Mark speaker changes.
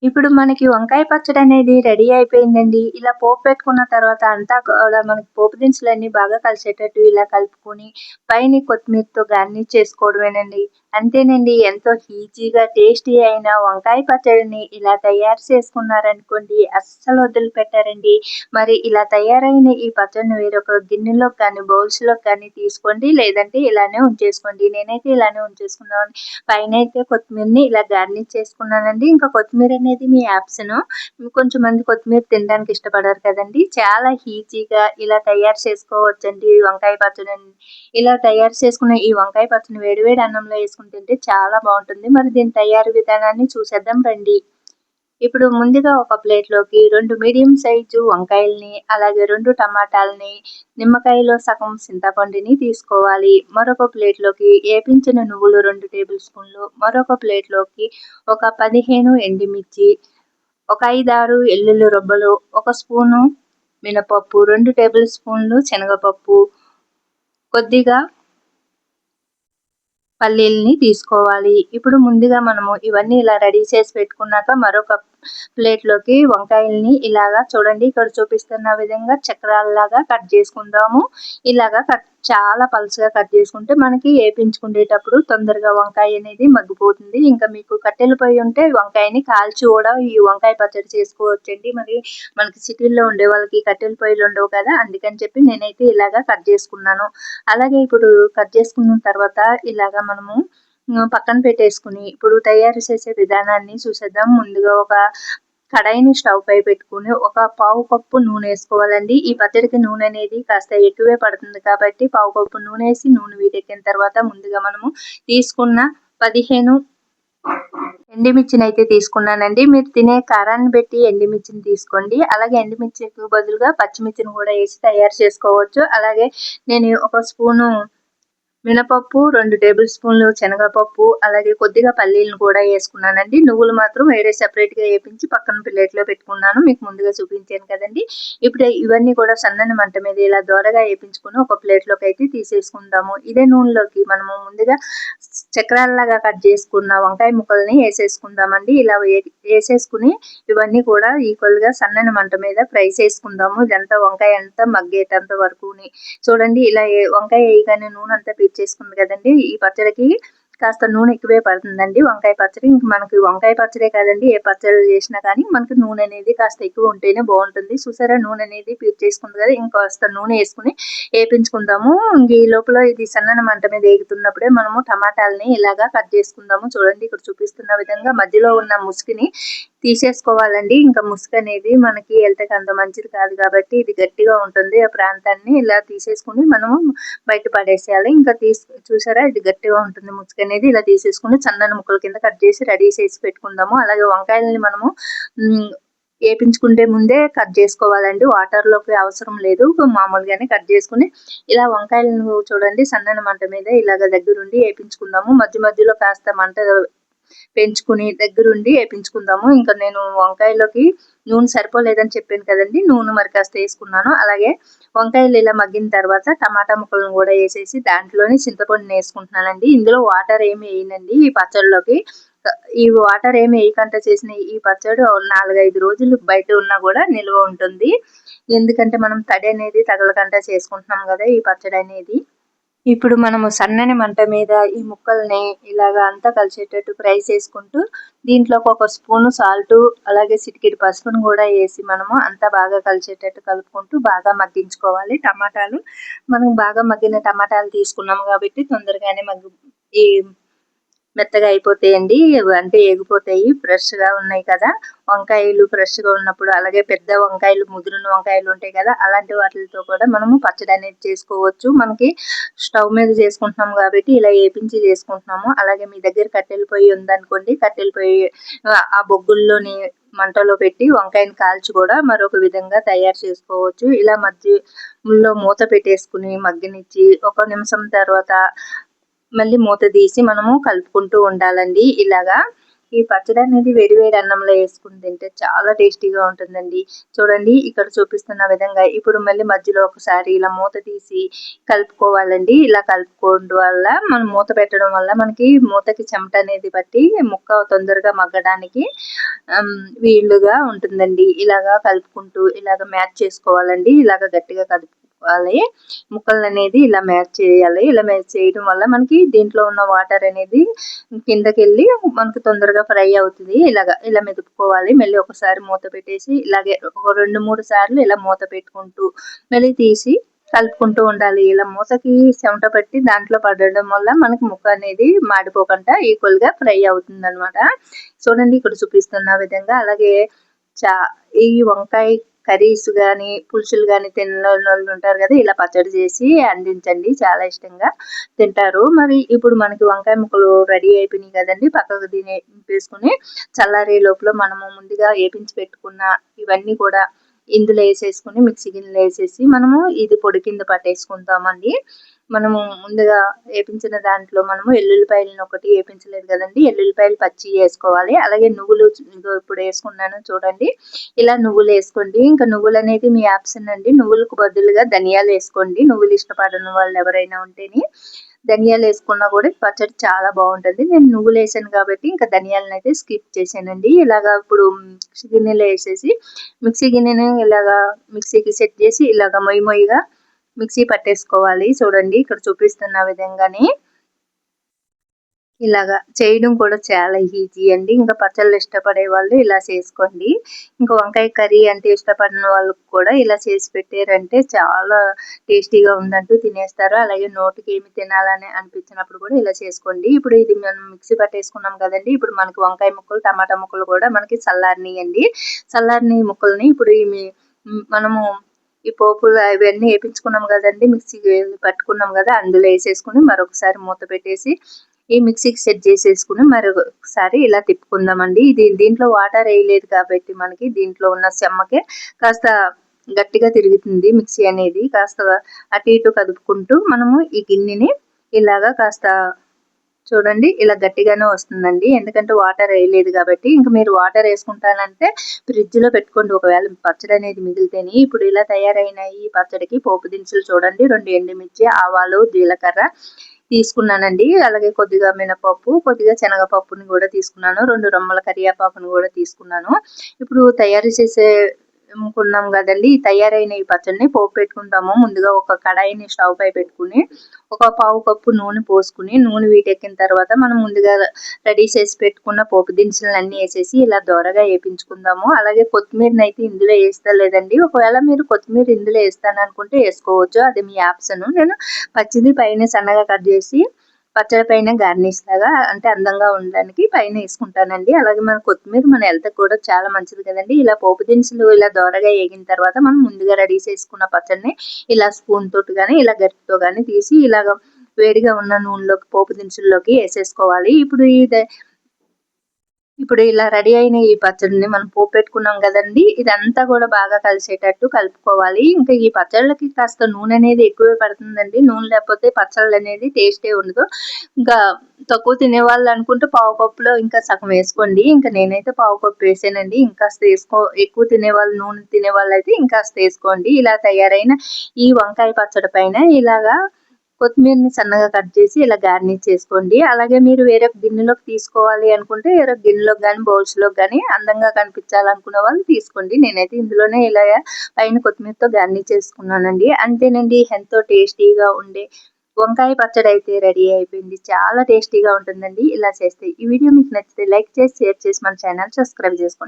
Speaker 1: ఇప్పుడు మనకి వంకాయ పచ్చడి అనేది రెడీ అయిపోయిందండి. ఇలా పోపు పెట్టుకున్న తర్వాత అంతా కూడా మనకి పోపు దినుసులన్నీ బాగా కలిసేటట్టు ఇలా కలుపుకొని పైన కొత్తిమీరతో గార్నిష్ చేసుకోవడమేనండి. అంతేనండి, ఎంతో ఈజీగా టేస్టీ అయిన వంకాయ పచ్చడిని ఇలా తయారు చేసుకున్నారనుకోండి అస్సలు వదిలిపెట్టారండి. మరి ఇలా తయారైన ఈ పచ్చడిని వేరొక గిన్నెలోకి కానీ, బౌల్స్‌లోకి కానీ తీసుకోండి. లేదంటే ఇలానే ఉంచేసుకోండి. నేనైతే ఇలానే ఉంచేసుకున్నాను. పైనైతే కొత్తిమీరని ఇలా గార్నిష్ చేసుకున్నానండి. ఇంకా కొత్తిమీర అనేది మీ ఆప్షను. కొంచెం మంది కొత్తిమీర తినడానికి ఇష్టపడరు కదండీ! చాలా ఈజీగా ఇలా తయారు చేసుకోవచ్చండి ఈ వంకాయ పచ్చడిని. ఇలా తయారు చేసుకున్న ఈ వంకాయ పచ్చడిని వేడి వేడి అన్నంలో ఏసుకొని తింటే చాలా బావుంటుంది. మరి దీని తయారీ విధానాన్ని చూసేద్దాం రండి. ఇప్పుడు ముందుగా ఒక ప్లేట్‌లోకి 2 మీడియం సైజు వంకాయల్ని, అలాగే 2 టమాటాలని, నిమ్మకాయలో సగం చింతపండుని తీసుకోవాలి. మరొక ప్లేట్‌లోకి ఏపించిన నువ్వులు 2 టేబుల్ స్పూన్లు, మరొక ప్లేట్‌లోకి ఒక 15 ఎండుమిర్చి, ఒక 5, 6 ఎల్లుల్లి రెబ్బలు, ఒక స్పూను మినపప్పు, 2 టేబుల్ స్పూన్లు శనగపప్పు, కొద్దిగా పల్లీలని తీసుకోవాలి. ఇప్పుడు ముందుగా మనము ఇవన్నీ ఇలా రెడీ చేసి పెట్టుకున్నాక మరొక ప్లేట్‌లోకి వంకాయల్ని ఇలాగా చూడండి, ఇక్కడ చూపిస్తున్న విధంగా చక్రాల్లాగా కట్ చేసుకుందాము. ఇలాగా చాలా పలుచగా కట్ చేసుకుంటే మనకి ఏపించుకునేటప్పుడు తొందరగా వంకాయ అనేది మగ్గిపోతుంది. ఇంకా మీకు కట్టెల పొయ్యి ఉంటే వంకాయని కాల్చి కూడా ఈ వంకాయ పచ్చడి చేసుకోవచ్చండి. మరి మనకి సిటీల్లో ఉండే వాళ్ళకి కట్టెల పొయ్యిలు ఉండవు కదా! అందుకని చెప్పి నేనైతే ఇలాగా కట్ చేసుకున్నాను. అలాగే ఇప్పుడు కట్ చేసుకున్న తర్వాత ఇలాగా మనము పక్కన పెట్టేసుకుని ఇప్పుడు తయారు చేసే విధానాన్ని చూసేద్దాం. ముందుగా ఒక కడాయిని స్టవ్ పై పెట్టుకుని ఒక పావు కప్పు నూనె వేసుకోవాలండి. ఈ పచ్చడికి నూనె అనేది కాస్త ఎక్కువే పడుతుంది కాబట్టి పావు కప్పు నూనె వేసి నూనె వేడెక్కిన తర్వాత ముందుగా మనము తీసుకున్న 15 ఎండుమిర్చిని అయితే తీసుకున్నానండి. మీరు తినే కారాన్ని బట్టి ఎండుమిర్చిని తీసుకోండి. అలాగే ఎండుమిర్చికి బదులుగా పచ్చిమిర్చిని కూడా వేసి తయారు చేసుకోవచ్చు. అలాగే నేను ఒక స్పూను మినపప్పు, 2 టేబుల్ స్పూన్లు శనగపప్పు, అలాగే కొద్దిగా పల్లీలను కూడా వేసుకున్నానండి. నువ్వులు మాత్రం వేరే సెపరేట్‌గా ఏపించి పక్కన ప్లేట్‌లో పెట్టుకున్నాను. మీకు ముందుగా చూపించాను కదండీ! ఇప్పుడు ఇవన్నీ కూడా సన్నని మంట మీద ఇలా దోరగా ఏపించుకొని ఒక ప్లేట్‌లోకి అయితే తీసేసుకుందాము. ఇదే నూనెలోకి మనము ముందుగా చక్రాల్లాగా కట్ చేసుకున్న వంకాయ ముక్కల్ని వేసేసుకుందామండి. ఇలా వేసేసుకుని ఇవన్నీ కూడా ఈక్వల్‌గా సన్నని మంట మీద ఫ్రై చేసుకుందాము. ఇదంతా వంకాయ అంతా మగ్గేటంత వరకుని. చూడండి, ఇలా వంకాయ వేయగానే నూనె అంతా పీల్చేసుకుంది కదండీ! ఈ పచ్చడికి కాస్త నూనె ఎక్కువే పడుతుందండి వంకాయ పచ్చడి. ఇంక మనకి వంకాయ పచ్చడే కాదండి, ఏ పచ్చడి చేసినా కానీ మనకి నూనె అనేది కాస్త ఎక్కువ ఉంటేనే బాగుంటుంది. చూసారా, నూనె అనేది పీల్చేసుకుంది కదా! ఇంకాస్త నూనె వేసుకుని వేపించుకుందాము. ఇంక ఈ లోపల ఇది సన్నని మంట మీద వేగుతున్నప్పుడే మనము టమాటాలని ఇలాగా కట్ చేసుకుందాము. చూడండి, ఇక్కడ చూపిస్తున్న విధంగా మధ్యలో ఉన్న ముసుగుని తీసేసుకోవాలండి. ఇంకా ముసుగు అనేది మనకి హెల్త్‌కి అంత మంచిది కాదు కాబట్టి ఇది గట్టిగా ఉంటుంది. ఆ ప్రాంతాన్ని ఇలా తీసేసుకుని మనము బయట పడేసేయాలి. ఇంకా చూసారా, ఇది గట్టిగా ఉంటుంది ముసుగు అనేది. ఇలా తీసేసుకుని సన్నని ముక్కల కింద కట్ చేసి రెడీ చేసి పెట్టుకుందాము. అలాగే వంకాయలని మనము వేపించుకుంటే ముందే కట్ చేసుకోవాలండి. వాటర్‌లోకి అవసరం లేదు. మామూలుగానే కట్ చేసుకుని ఇలా వంకాయలను చూడండి సన్నని మంట మీద ఇలాగ దగ్గరుండి వేపించుకుందాము. మధ్య మధ్యలో కాస్త మంట పెంచుకుని దగ్గరుండి వేపించుకుందాము. ఇంకా నేను వంకాయలోకి నూనె సరిపోలేదని చెప్పాను కదండీ! నూనె మరి కాస్త వేసుకున్నాను. అలాగే వంకాయలు ఇలా మగ్గిన తర్వాత టమాటా ముక్కలను కూడా వేసేసి దాంట్లోనే చింతపండుని వేసుకుంటున్నానండి. ఇందులో వాటర్ ఏమి వేయనండి ఈ పచ్చడిలోకి. ఈ వాటర్ ఏమి వేయకుండా చేసిన ఈ పచ్చడి 4, 5 రోజులు బయట ఉన్నా కూడా నిల్వ ఉంటుంది. ఎందుకంటే మనం తడి అనేది తగలకుండా చేసుకుంటున్నాం కదా ఈ పచ్చడి అనేది. ఇప్పుడు మనము సన్నని మంట మీద ఈ ముక్కల్ని ఇలాగ అంతా కలిసేటట్టు ఫ్రై చేసుకుంటూ దీంట్లోకి ఒక స్పూను సాల్టు, అలాగే చిటికెడు పసుపును కూడా వేసి మనము అంతా బాగా కలిసేటట్టు కలుపుకుంటూ బాగా మగ్గించుకోవాలి. టమాటాలు మనం బాగా మగ్గిన టమాటాలు తీసుకున్నాము కాబట్టి తొందరగానే ఈ మెత్తగా అయిపోతాయండి. అంటే ఎగిపోతాయి. ఫ్రెష్‌గా ఉన్నాయి కదా! వంకాయలు ఫ్రెష్‌గా ఉన్నప్పుడు, అలాగే పెద్ద వంకాయలు, ముదిరిన వంకాయలు ఉంటాయి కదా! అలాంటి వాటిలతో కూడా మనము పచ్చడి అనేది చేసుకోవచ్చు. మనకి స్టవ్ మీద చేసుకుంటున్నాం కాబట్టి ఇలా ఏపించి చేసుకుంటున్నాము. అలాగే మీ దగ్గర కట్టెల పొయ్యి ఉందనుకోండి, కట్టెల పొయ్యి ఆ బొగ్గుల్లోని మంటలో పెట్టి వంకాయని కాల్చి కూడా మరొక విధంగా తయారు చేసుకోవచ్చు. ఇలా మధ్యలో మూత పెట్టేసుకుని మగ్గనిచ్చి ఒక నిమిషం తర్వాత మళ్ళీ మూత తీసి మనము కలుపుకుంటూ ఉండాలండి ఇలాగా. ఈ పచ్చడి అనేది వేడి వేడి అన్నంలో వేసుకుని తింటే చాలా టేస్టీగా ఉంటుందండి. చూడండి ఇక్కడ చూపిస్తున్న విధంగా ఇప్పుడు మళ్ళీ మధ్యలో ఒకసారి ఇలా మూత తీసి కలుపుకోవాలండి. ఇలా కలుపుకోవడం వల్ల మనం మూత పెట్టడం వల్ల మనకి మూతకి చెమట అనేది పట్టి ముక్క తొందరగా మగ్గడానికి వీలుగా ఉంటుందండి. ఇలాగా కలుపుకుంటూ ఇలాగ మ్యాచ్ చేసుకోవాలండి. ఇలాగ గట్టిగా కలుపుకోవాలి. ముక్కలు అనేది ఇలా మ్యాచ్ చేయాలి. ఇలా మ్యాచ్ చేయడం వల్ల మనకి దీంట్లో ఉన్న వాటర్ అనేది కిందకెళ్ళి మనకు తొందరగా ఫ్రై అవుతుంది. ఇలా మెదుపుకోవాలి. మళ్ళీ ఒకసారి మూత పెట్టేసి ఇలాగే ఒక 2, 3 సార్లు ఇలా మూత పెట్టుకుంటూ మళ్ళీ తీసి కలుపుకుంటూ ఉండాలి. ఇలా మూతకి చెమట పట్టి దాంట్లో పడడం వల్ల మనకి ముక్క అనేది మాడిపోకుండా ఈక్వల్ గా ఫ్రై అవుతుందన్నమాట. చూడండి ఇక్కడ చూపిస్తున్న విధంగా. అలాగే ఈ వంకాయ కర్రీస్ గాని పులుసులు గాని తిననోళ్ళు ఉంటారు కదా, ఇలా పచ్చడి చేసి అందించండి, చాలా ఇష్టంగా తింటారు. మరి ఇప్పుడు మనకి వంకాయ ముక్కలు రెడీ అయిపోయినాయి కదండి, పక్కకు వేసుకుని చల్లారే లోపల మనము ముందుగా వేపించి పెట్టుకున్న ఇవన్నీ కూడా ఇందులో వేసేసుకుని మిక్సీ గిన్నెలో వేసేసి మనము ఇది పొడి కింద పట్టేసుకుంటామండి. మనము ముందుగా వేపించిన దాంట్లో మనము ఎల్లుల్లిపాయలను ఒకటి వేపించలేదు కదండి, ఎల్లుల్లిపాయలు పచ్చి వేసుకోవాలి. అలాగే నువ్వులు ఇప్పుడు వేసుకున్నాను చూడండి, ఇలా నువ్వులు వేసుకోండి. ఇంకా నువ్వులు అనేది మీ ఆప్షన్ అండి. నువ్వులకు బదులుగా ధనియాలు వేసుకోండి. నువ్వులు ఇష్టపడని వాళ్ళు ఎవరైనా ఉంటేనే ధనియాలు వేసుకున్నా కూడా పచ్చడి చాలా బాగుంటుంది. నేను నువ్వులు వేసాను కాబట్టి ఇంకా ధనియాలను అయితే స్కిప్ చేశానండి. ఇలాగా ఇప్పుడు మిక్సీ గిన్నెలో వేసేసి మిక్సీ గిన్నెని ఇలాగా మిక్సీకి సెట్ చేసి ఇలాగా మొయ్యిగా మిక్సీ పట్టేసుకోవాలి. చూడండి ఇక్కడ చూపిస్తున్న విధంగానే ఇలాగా చేయడం కూడా చాలా ఈజీ అండి. ఇంకా పచ్చళ్ళు ఇష్టపడే వాళ్ళు ఇలా చేసుకోండి. ఇంకా వంకాయ కర్రీ అంటే ఇష్టపడిన వాళ్ళకి కూడా ఇలా చేసి పెట్టారంటే చాలా టేస్టీగా ఉందంటూ తినేస్తారు. అలాగే నోటికి ఏమి తినాలని అనిపించినప్పుడు కూడా ఇలా చేసుకోండి. ఇప్పుడు ఇది మనం మిక్సీ పట్టేసుకున్నాం కదండి, ఇప్పుడు మనకి వంకాయ ముక్కలు టమాటా ముక్కలు కూడా మనకి చల్లారినాయండి. చల్లారిన ముక్కల్ని ఇప్పుడు మనము ఈ పోపులు అవన్నీ వేపించుకున్నాం కదండి, మిక్సీ పట్టుకున్నాం కదా, అందులో వేసేసుకుని మరొకసారి మూత పెట్టేసి ఈ మిక్సీకి సెట్ చేసేసుకుని మరొకసారి ఇలా తిప్పుకుందామండి. దీంట్లో వాటర్ వేయలేదు కాబట్టి మనకి దీంట్లో ఉన్న చెమ్మకే కాస్త గట్టిగా తిరుగుతుంది మిక్సీ అనేది. కాస్త అటు ఇటు కదుపుకుంటూ మనము ఈ గిన్నెని ఇలాగా కాస్త చూడండి ఇలా గట్టిగానే వస్తుందండి, ఎందుకంటే వాటర్ వేయలేదు కాబట్టి. ఇంకా మీరు వాటర్ వేసుకుంటానంటే ఫ్రిడ్జ్ లో పెట్టుకోండి, ఒకవేళ పచ్చడి అనేది మిగిలితేనే. ఇప్పుడు ఇలా తయారైన ఈ పచ్చడికి పోపు దినుసులు చూడండి, 2 ఎండుమిర్చి, ఆవాలు, జీలకర్ర తీసుకున్నానండి. అలాగే కొద్దిగా మినపప్పు, కొద్దిగా శనగపప్పుని కూడా తీసుకున్నాను. 2 రెమ్మల కరివేపాకుని కూడా తీసుకున్నాను. ఇప్పుడు తయారు చేసే అనుకున్నాం కదండి, తయారైన ఈ పచ్చడిని పోపు పెట్టుకుంటాము. ముందుగా ఒక కడాయిని స్టవ్ పై పెట్టుకుని ఒక 1/2 కప్పు నూనె పోసుకుని నూనె వీటెక్కిన తర్వాత మనం ముందుగా రెడీ చేసి పెట్టుకున్న పోపు దినుసులను అన్ని వేసేసి ఇలా దోరగా వేపించుకుందాము. అలాగే కొత్తిమీరని అయితే ఇందులో వేస్తలేదండి, ఒకవేళ మీరు కొత్తిమీర ఇందులో వేస్తాను అనుకుంటే వేసుకోవచ్చు, అది మీ ఆప్షన్. నేను పచ్చిది పైన సన్నగా కట్ చేసి పచ్చడి పైన గార్నిష్ లాగా అంటే అందంగా ఉండడానికి పైన వేసుకుంటానండి. అలాగే మన కొత్తిమీర మన హెల్త్ కూడా చాలా మంచిది కదండి. ఇలా పోపు దినుసులు ఇలా దోరగా వేగిన తర్వాత మనం ముందుగా రెడీ చేసుకున్న పచ్చడిని ఇలా స్పూన్ తోటి కానీ ఇలా గరిటెతో కానీ తీసి ఇలాగ వేడిగా ఉన్న నూనెలోకి పోపు దినుసుల్లోకి వేసేసుకోవాలి. ఇప్పుడు ఇలా రెడీ అయిన ఈ పచ్చడిని మనం పోపు పెట్టుకున్నాం కదండి, ఇదంతా కూడా బాగా కలిసేటట్టు కలుపుకోవాలి. ఇంకా ఈ పచ్చళ్ళకి కాస్త నూనె అనేది ఎక్కువే పడుతుందండి, నూనె లేకపోతే పచ్చళ్ళు అనేది టేస్టే ఉండదు. ఇంకా తక్కువ తినేవాళ్ళు అనుకుంటే 1/2 కప్పులో ఇంకా సగం వేసుకోండి. ఇంకా నేనైతే 1/2 కప్పు వేసానండి, ఇంకాస్త ఎక్కువ తినేవాళ్ళు, నూనె తినేవాళ్ళు అయితే ఇంకాస్త వేసుకోండి. ఇలా తయారైన ఈ వంకాయ పచ్చడి పైన ఇలాగా కొత్తిమీరని సన్నగా కట్ చేసి ఇలా గార్నిష్ చేసుకోండి. అలాగే మీరు వేరే గిన్నెలోకి తీసుకోవాలి అనుకుంటే వేరే గిన్నెలోకి కానీ బౌల్స్లోకి కానీ అందంగా కనిపించాలనుకునే వాళ్ళు తీసుకోండి. నేనైతే ఇందులోనే ఇలా పైన కొత్తిమీరతో గార్నిష్ చేసుకున్నానండి. అంతేనండి, ఎంతో టేస్టీగా ఉండే వంకాయ పచ్చడి అయితే రెడీ అయిపోయింది. చాలా టేస్టీగా ఉంటుందండి ఇలా చేస్తే. ఈ వీడియో మీకు నచ్చితే లైక్ చేసి షేర్ చేసి మన ఛానల్ సబ్స్క్రైబ్ చేసుకోండి.